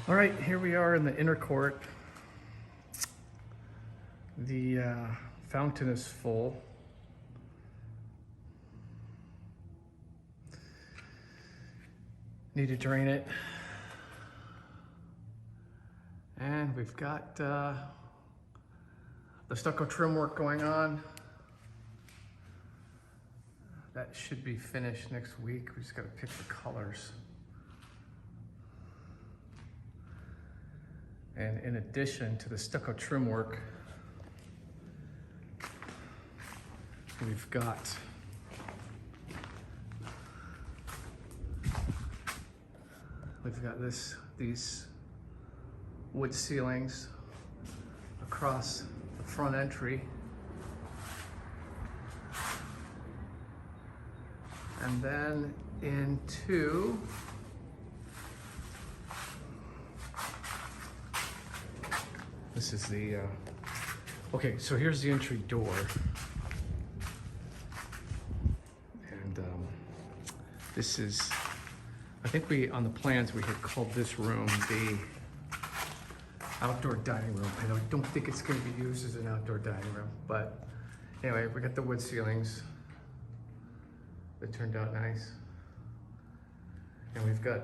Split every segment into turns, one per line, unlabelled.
All right, here we are in the inner court. The fountain is full. Need to drain it. And we've got the stucco trim work going on. That should be finished next week. We just got to pick the colors. And in addition to the stucco trim work, we've got these wood ceilings across the front entry. And then into this is the okay, so here's the entry door. And this is, I think on the plans we had called this room the outdoor dining room. I don't think it's going to be used as an outdoor dining room, but anyway, we got the wood ceilings. It turned out nice. And we've got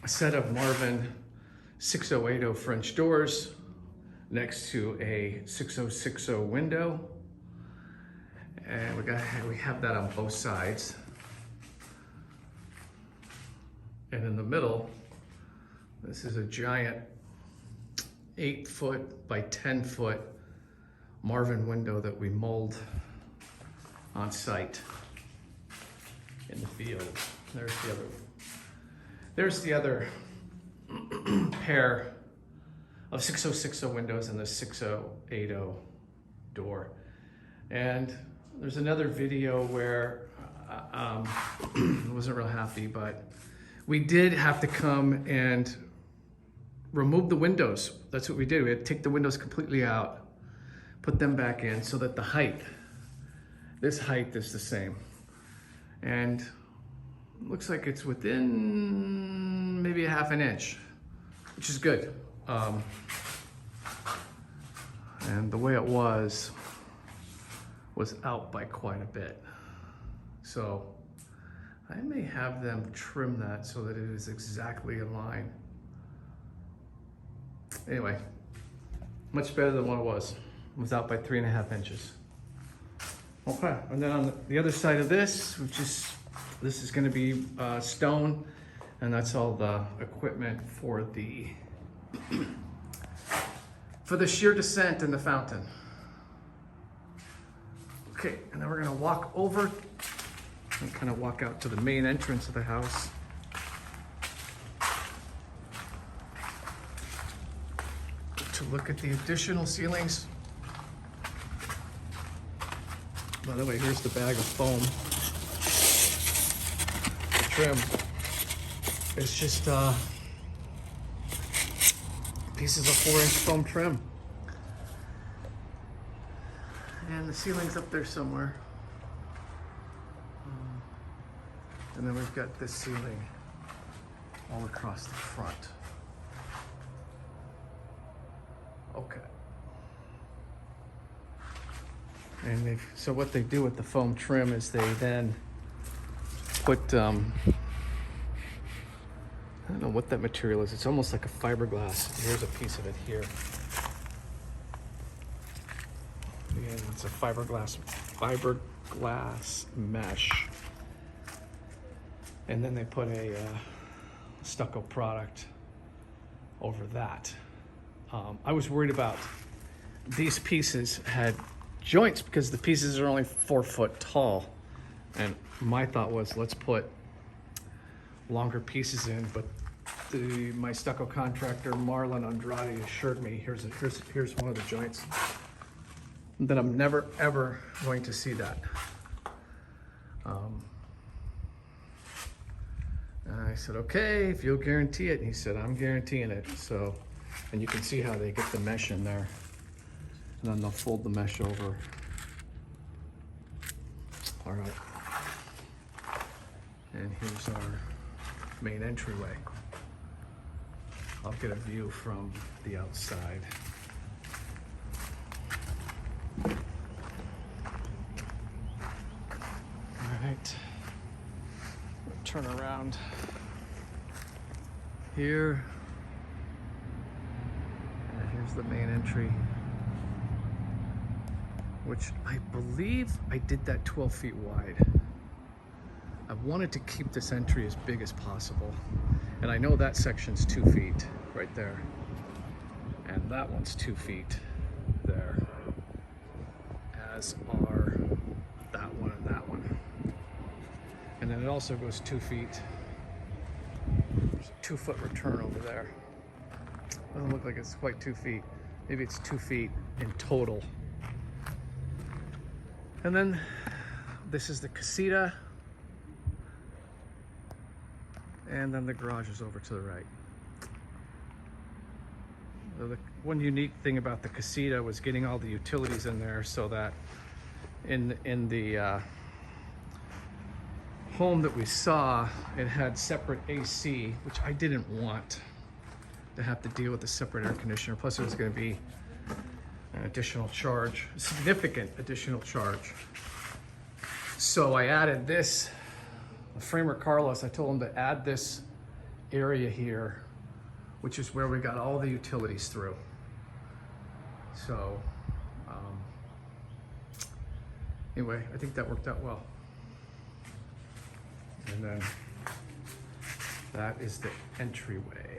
a set of Marvin 6080 French doors next to a 6060 window. And we have that on both sides. And in the middle, this is a giant 8-foot by 10-foot Marvin window that we mold on site in the field. There's the other pair of 6060 windows and the 6080 door. And there's another video where I wasn't real happy, but we did have to come and remove the windows. That's what we did. We had to take the windows completely out, put them back in so that the height, this height is the same. And it looks like it's within maybe a half an inch, which is good. And the way it was out by quite a bit. So I may have them trim that so that it is exactly in line. Anyway, much better than what it was. It was out by 3.5 inches. Okay, and then on the other side of this, this is gonna be stone, and that's all the equipment for the shear descent in the fountain. Okay, and then we're gonna walk over and kind of walk out to the main entrance of the house. To look at the additional ceilings. By the way, here's the bag of foam. The trim. It's just pieces of 4-inch foam trim. And the ceiling's up there somewhere. And then we've got this ceiling all across the front. Okay. And so what they do with the foam trim is they then put, I don't know what that material is. It's almost like a fiberglass. Here's a piece of it here. Yeah, it's a fiberglass mesh. And then they put a stucco product over that. I was worried about these pieces had joints because the pieces are only 4 foot tall. And my thought was, let's put longer pieces in, but my stucco contractor, Marlon Andrade, assured me, here's one of the joints, that I'm never, ever going to see that. And I said, okay, if you'll guarantee it. And he said, I'm guaranteeing it. So, and you can see how they get the mesh in there. And then they'll fold the mesh over. All right. And here's our main entryway. I'll get a view from the outside. All right, turn around here. And here's the main entry, which I believe I did that 12 feet wide. I wanted to keep this entry as big as possible. And I know that section's 2 feet right there. And that one's 2 feet there, as are that one and that one. And then it also goes 2 feet. There's a 2 foot return over there. Doesn't look like it's quite 2 feet. Maybe it's 2 feet in total. And then this is the casita. And then the garage is over to the right. So the one unique thing about the casita was getting all the utilities in there so that in the home that we saw, it had separate AC, which I didn't want to have to deal with a separate air conditioner. Plus it was going to be an additional charge, a significant additional charge. So I added this. The framer Carlos, I told him to add this area here, which is where we got all the utilities through. So anyway, I think that worked out well. And then that is the entryway.